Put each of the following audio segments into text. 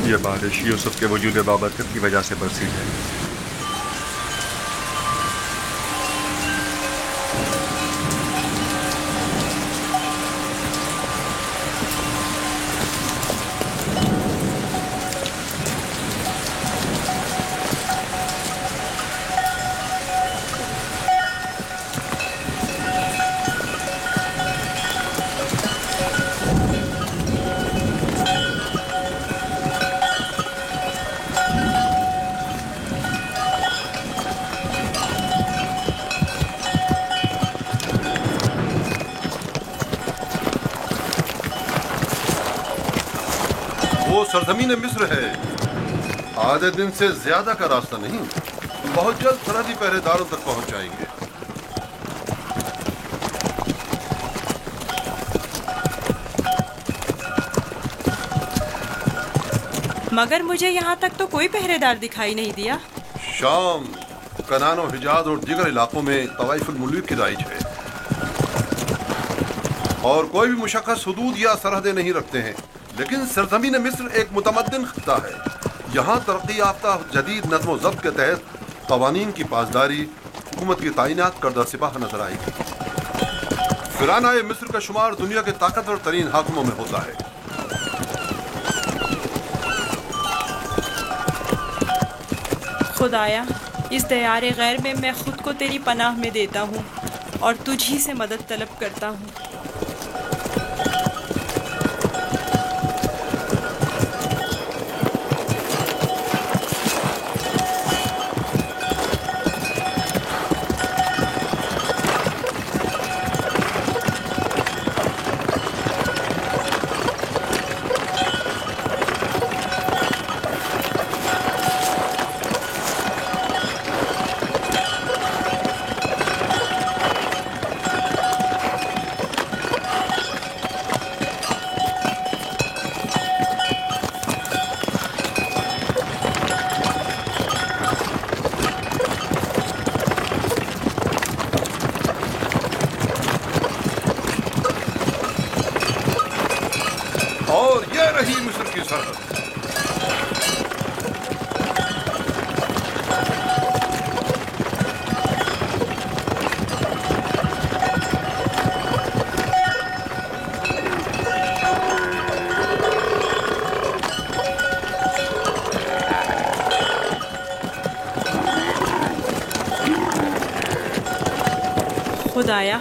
یہ بارش یوسف کے وجود بابرکت کی وجہ سے برسی ہے۔ وہ سرزمین مصر ہے، آدھے دن سے زیادہ کا راستہ نہیں، بہت جلد سرحدی پہرے داروں تک پہنچ جائیں گے۔ مگر مجھے یہاں تک تو کوئی پہرے دار دکھائی نہیں دیا۔ شام، کنعان و حجاز اور دیگر علاقوں میں طوائف الملوک کی رائج ہے، اور کوئی بھی مشخص حدود یا سرحدیں نہیں رکھتے ہیں، لیکن سرزمین مصر ایک متمدن خطہ ہے۔ یہاں ترقی یافتہ جدید نظم و ضبط کے تحت قوانین کی پاسداری، حکومت کی تعینات کردہ سپاہ نظر آئے گی۔ فرعونہ مصر کا شمار دنیا کے طاقتور ترین حاکموں میں ہوتا ہے۔ خدایا، اس دیار غیر میں میں خود کو تیری پناہ میں دیتا ہوں اور تجھ ہی سے مدد طلب کرتا ہوں۔ اور یہ رہی مصر کی سرحد۔ خدایا،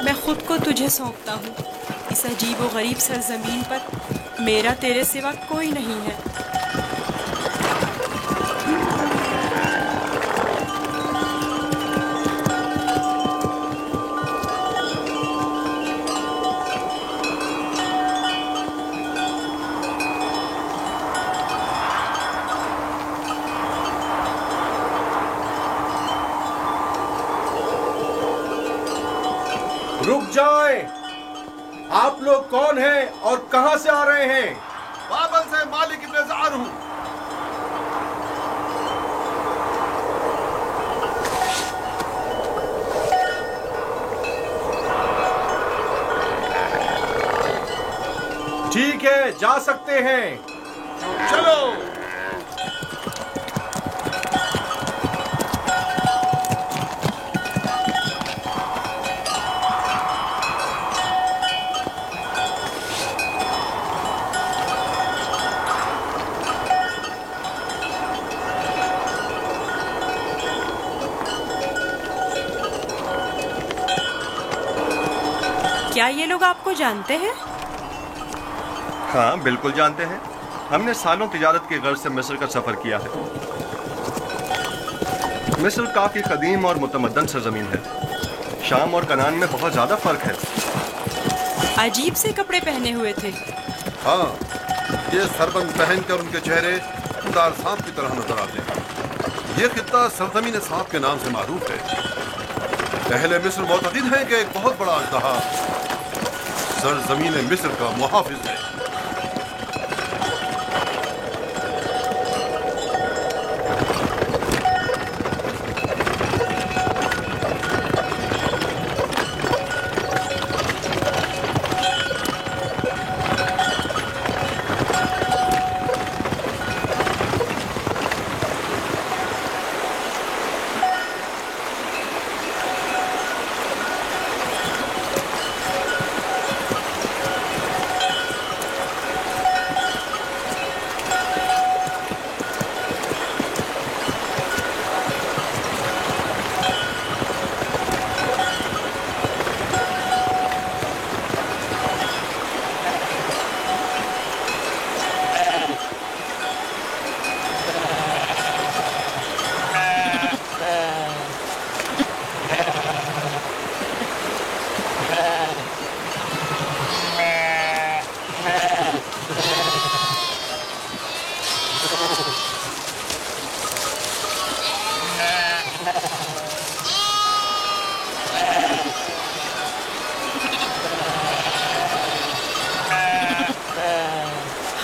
میں خود کو تجھے سونپتا ہوں۔ اس عجیب و غریب سرزمین پر میرا تیرے سوا کوئی نہیں ہے۔ رک جائیں! آپ لوگ کون ہیں اور کہاں سے آ رہے ہیں؟ بابل سے مالک ابن زعر ہوں۔ ٹھیک ہے، جا سکتے ہیں۔ چلو۔ کیا یہ لوگ آپ کو جانتے ہیں؟ ہاں بالکل جانتے ہیں، ہم نے سالوں تجارت کی غرض سے مصر کا سفر کیا ہے۔ مصر کافی قدیم اور متمدن سرزمین ہے. شام اور کنعان میں بہت زیادہ فرق ہے. عجیب سے کپڑے پہنے ہوئے تھے. ہاں، یہ سربند پہن کر ان کے چہرے دار سانپ کی طرح نظر آتے ہیں. یہ خطہ سرزمین سانپ کے نام سے معروف ہے. اہل مصر معتقد ہیں کہ ایک بہت بڑا اژدہا سرزمین مصر کا محافظ ہے.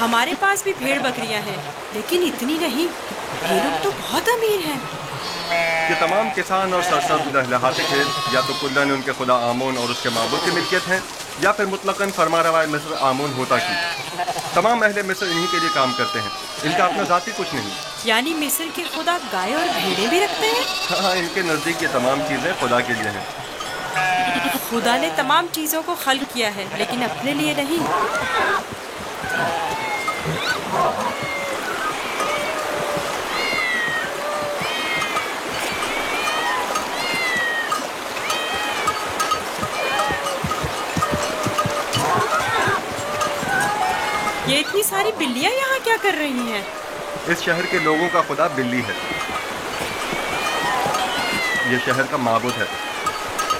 ہمارے پاس بھی بھیڑ بکریاں ہیں، لیکن اتنی نہیں. یہ لوگ تو بہت امیر ہیں. یہ تمام کسان اور سرسبز لہلاتے کھیت یا تو کلن ان کے خدا آمون اور اس کے معبود کی ملکیت ہیں، یا پھر مطلقاً فرما روا مصر آمون ہوتا کی. تمام اہل مصر انہی کے لیے کام کرتے ہیں. ان کا اپنا ذاتی کچھ نہیں. یعنی مصر کے خدا گائے اور بھیڑیں بھی رکھتے ہیں؟ ہاں، ان کے نزدیک یہ تمام چیزیں خدا کے لیے ہیں. خدا نے تمام چیزوں کو خلق کیا ہے، لیکن اپنے لیے نہیں. یہ اتنی ساری بلیاں یہاں کیا کر رہی ہیں؟ اس شہر کے لوگوں کا خدا بلی ہے. یہ شہر کا معبود ہے،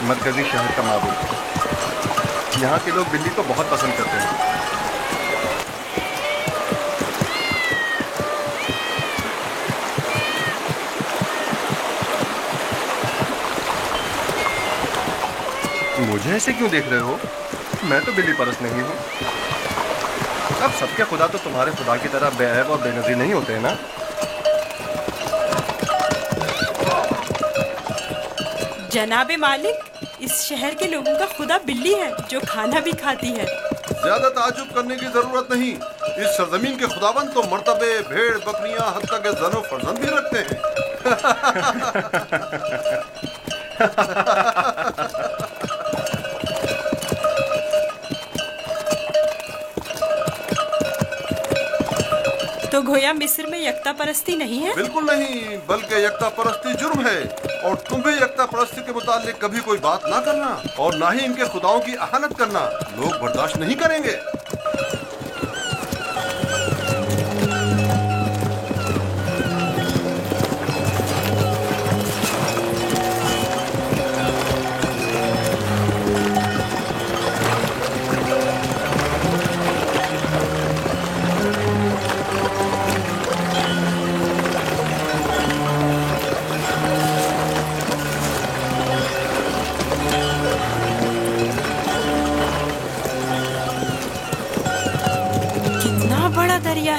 مرکزی شہر کا معبود. یہاں کے لوگ بلی کو بہت پسند کرتے ہیں. مجھے ایسے کیوں دیکھ رہے ہو؟ میں تو بلی پرست نہیں ہوں. اب سب کے خدا تو تمہارے خدا کی طرح بے عیب اور بے نظیر نہیں ہوتے ہیں نا. جناب مالک، اس شہر کے لوگوں کا خدا بلی ہے جو کھانا بھی کھاتی ہے. زیادہ تعجب کرنے کی ضرورت نہیں. اس سرزمین کے خداوند تو مرتبے، بھیڑ بکریاں، حتیٰ کہ زن و فرزند بھی رکھتے ہیں. تو گویا مصر میں یکتا پرستی نہیں ہے؟ بالکل نہیں، بلکہ یکتا پرستی جرم ہے. اور تمہیں یکتا پرستی کے متعلق کبھی کوئی بات نہ کرنا اور نہ ہی ان کے خداؤں کی اہانت کرنا لوگ برداشت نہیں کریں گے.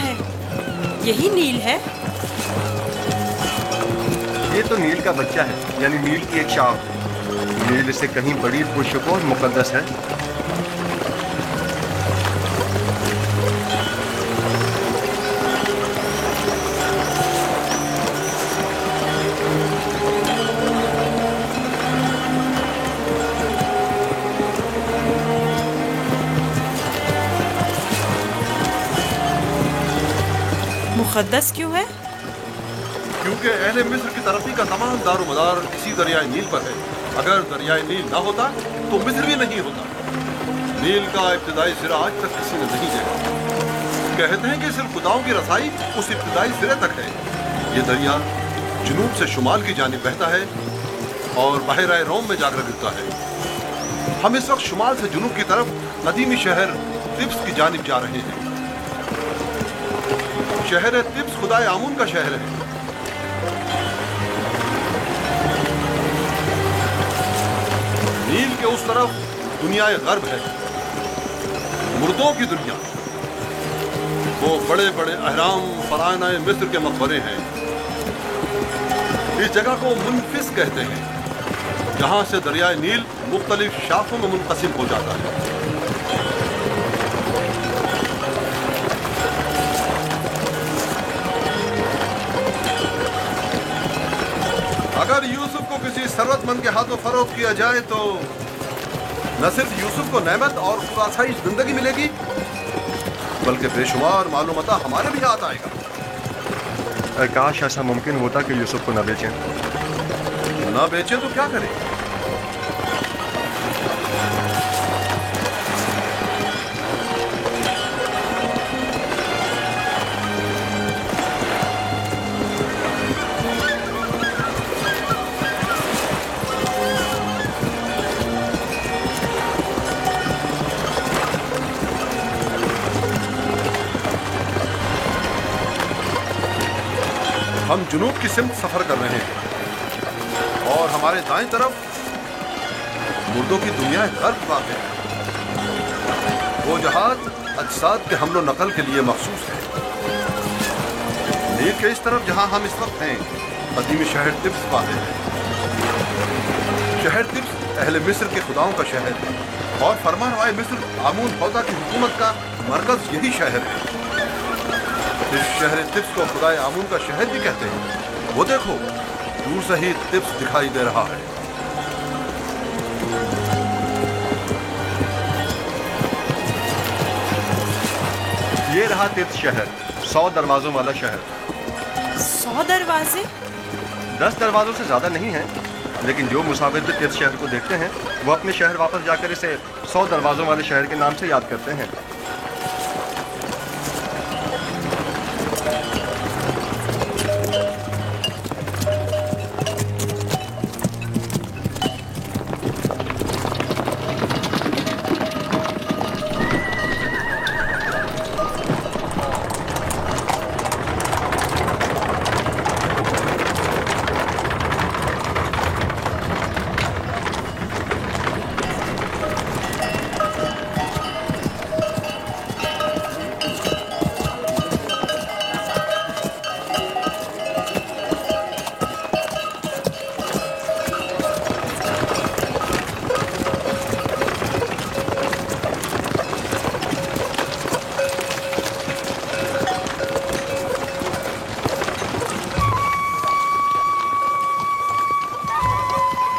ہے، یہی نیل ہے؟ یہ تو نیل کا بچہ ہے، یعنی نیل کی ایک شاخ. نیل اس سے کہیں بڑی پرشکو اور مقدس ہے. مقدس کیوں ہے؟ کیونکہ اہل مصر کی ترقی کا تمام دار و مدار اسی دریائے نیل پر ہے. اگر دریائے نیل نہ ہوتا تو مصر بھی نہیں ہوتا. نیل کا ابتدائی سرا آج تک کسی نے نہیں دیکھا. کہتے ہیں کہ صرف خداؤں کی رسائی اس ابتدائی سرے تک ہے. یہ دریا جنوب سے شمال کی جانب بہتا ہے اور بحیرہ روم میں جا کر گرتا ہے۔ ہم اس وقت شمال سے جنوب کی طرف قدیمی شہر طبس کی جانب جا رہے ہیں۔ شہر طبس خدائے آمون کا شہر ہے۔ نیل کے اس طرف دنیا غرب ہے، مردوں کی دنیا۔ وہ بڑے بڑے اہرام فرعونہ مصر کے مقبرے ہیں۔ اس جگہ کو منفس کہتے ہیں، جہاں سے دریائے نیل مختلف شاخوں میں منقسم ہو جاتا ہے۔ اگر یوسف کو کسی ثروت مند کے ہاتھوں فروخت کیا جائے تو نہ صرف یوسف کو نعمت اور خلاصائی زندگی ملے گی، بلکہ بے شمار معلومات ہمارے بھی ہاتھ آئے گا۔ کاش ایسا ممکن ہوتا کہ یوسف کو نہ بیچیں۔ نہ بیچے تو کیا کریں؟ ہم جنوب کی سمت سفر کر رہے ہیں اور ہمارے دائیں طرف مردوں کی دنیا غرب واقع ہے۔ وہ جہاز اجساد کے حمل و نقل کے لیے مخصوص ہے۔ نیل کے اس طرف جہاں ہم اس وقت ہیں قدیمی شہر طبس واقع ہے۔ شہر طبس اہل مصر کے خداؤں کا شہر ہے اور فرمان روائے مصر آمون حوضہ کی حکومت کا مرکز یہی شہر ہے۔ اس شہر طبس کو خدائے آمون کا شہر بھی کہتے ہیں۔ وہ دیکھو، دور سے ہی طبس دکھائی دے رہا ہے۔ یہ رہا طبس شہر، 100 دروازوں والا شہر۔ 100 دروازے؟ 10 دروازوں سے زیادہ نہیں ہیں، لیکن جو مسافر بھی طبس شہر کو دیکھتے ہیں وہ اپنے شہر واپس جا کر اسے 100 دروازوں والے شہر کے نام سے یاد کرتے ہیں۔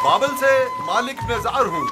بابل سے مالک نظار ہوں۔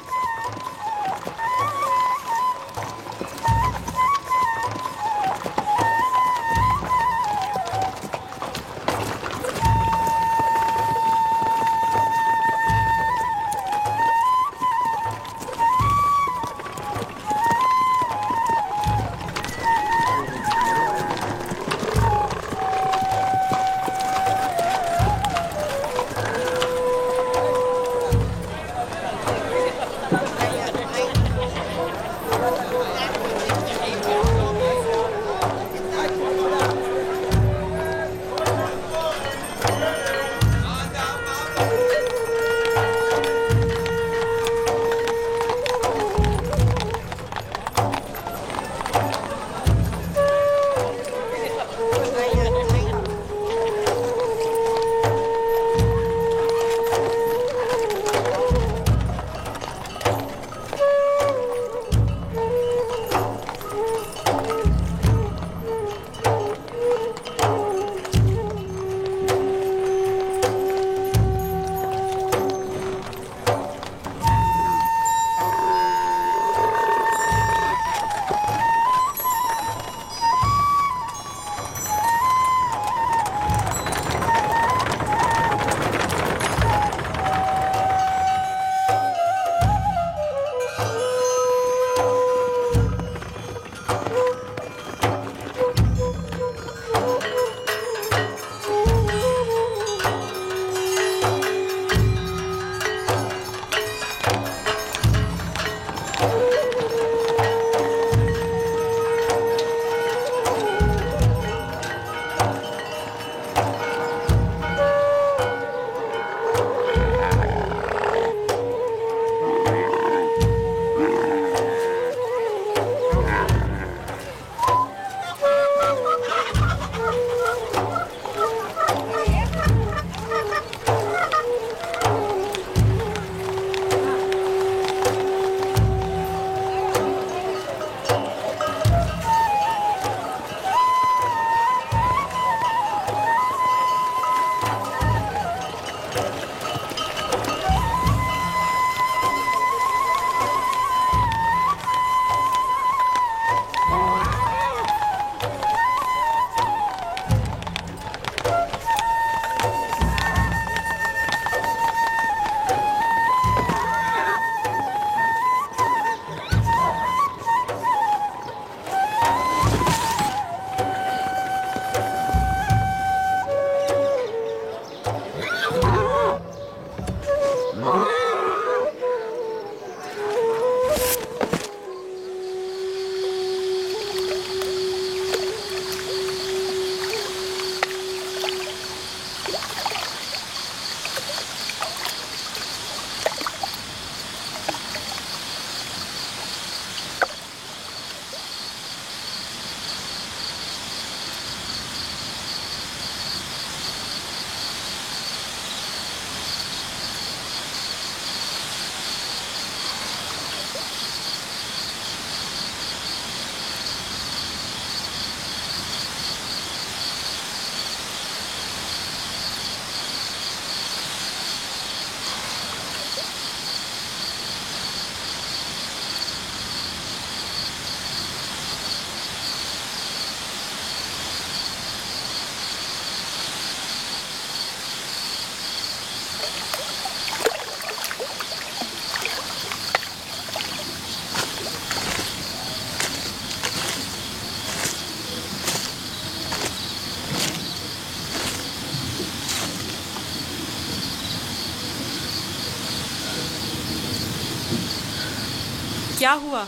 کیا ہوا؟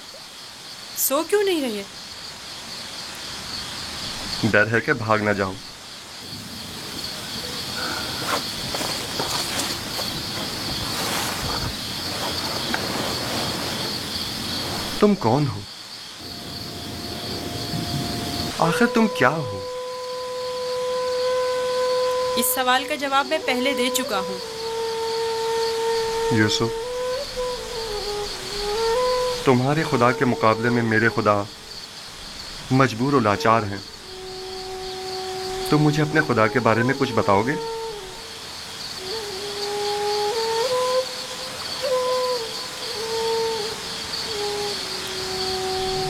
سو کیوں نہیں رہے؟ ڈر ہے کہ بھاگ نہ جاؤں. تم کون ہو؟ آخر تم کیا ہو؟ اس سوال کا جواب میں پہلے دے چکا ہوں. یوسف، تمہارے خدا کے مقابلے میں میرے خدا مجبور و لاچار ہیں. تم مجھے اپنے خدا کے بارے میں کچھ بتاؤ گے؟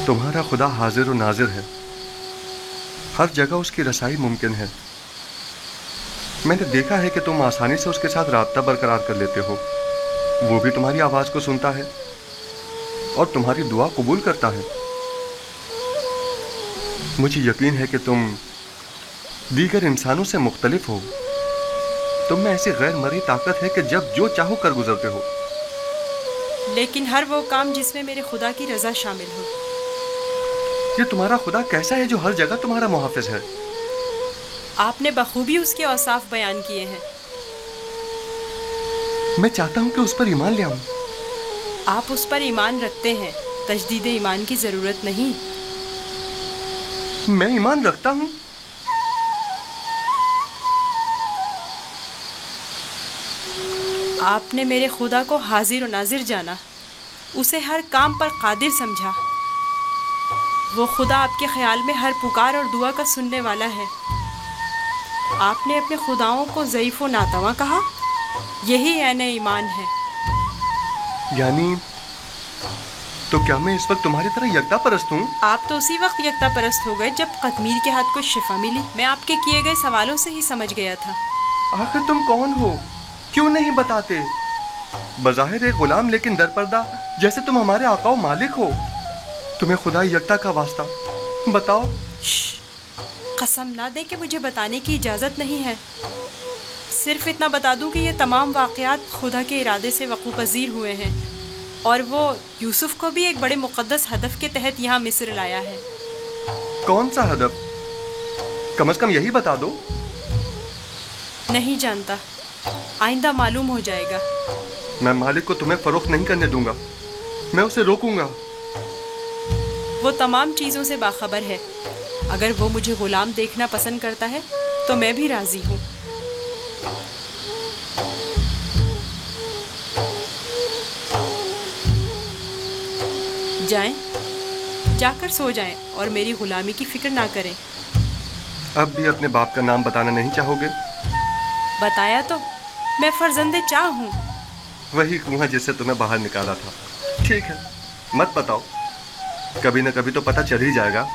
تمہارا خدا حاضر و ناظر ہے. ہر جگہ اس کی رسائی ممکن ہے. میں نے دیکھا ہے کہ تم آسانی سے اس کے ساتھ رابطہ برقرار کر لیتے ہو. وہ بھی تمہاری آواز کو سنتا ہے اور تمہاری دعا قبول کرتا ہے. مجھے یقین ہے کہ تم دیگر انسانوں سے مختلف ہو. تم میں ایسی غیر مرئی طاقت ہے کہ جب جو چاہو کر گزرتے ہو. لیکن ہر وہ کام جس میں میرے خدا کی رضا شامل ہو. یہ تمہارا خدا کیسا ہے جو ہر جگہ تمہارا محافظ ہے؟ آپ نے بخوبی اس کے اوصاف بیان کیے ہیں. میں چاہتا ہوں کہ اس پر ایمان لے آؤں. آپ اس پر ایمان رکھتے ہیں، تجدید ایمان کی ضرورت نہیں. میں ایمان رکھتا ہوں. آپ نے میرے خدا کو حاضر و ناظر جانا، اسے ہر کام پر قادر سمجھا. وہ خدا آپ کے خیال میں ہر پکار اور دعا کا سننے والا ہے. آپ نے اپنے خداؤں کو ضعیف و ناتواں کہا. یہی عین ایمان ہے. یعنی تو کیا میں اس وقت تمہاری طرح یکتا پرست ہوں؟ آپ تو اسی وقت یکتا پرست ہو گئے جب قطمیر کے ہاتھ کو شفا ملی. میں آپ کے کیے گئے سوالوں سے ہی سمجھ گیا تھا. آخر تم کون ہو؟ کیوں نہیں بتاتے؟ بظاہر ایک غلام لیکن در پردہ جیسے تم ہمارے آقا و مالک ہو. تمہیں خدا یکتا کا واسطہ بتاؤ. قسم نہ دیں کہ مجھے بتانے کی اجازت نہیں ہے. صرف اتنا بتا دوں کہ یہ تمام واقعات خدا کے ارادے سے وقوع پذیر ہوئے ہیں، اور وہ یوسف کو بھی ایک بڑے مقدس ہدف کے تحت یہاں مصر لایا ہے. کون سا ہدف؟ کم از کم یہی بتا دو. نہیں جانتا، آئندہ معلوم ہو جائے گا. میں مالک کو تمہیں فروخت نہیں کرنے دوں گا. میں اسے روکوں گا. وہ تمام چیزوں سے باخبر ہے. اگر وہ مجھے غلام دیکھنا پسند کرتا ہے تو میں بھی راضی ہوں. جائیں، جا کر سو جائیں اور میری غلامی کی فکر نہ کریں. اب بھی اپنے باپ کا نام بتانا نہیں چاہو گے؟ بتایا تو، میں فرزند چاہ ہوں. وہی کنواں جس سے تمہیں باہر نکالا تھا. ٹھیک ہے، مت بتاؤ. کبھی نہ کبھی تو پتہ چل ہی جائے گا.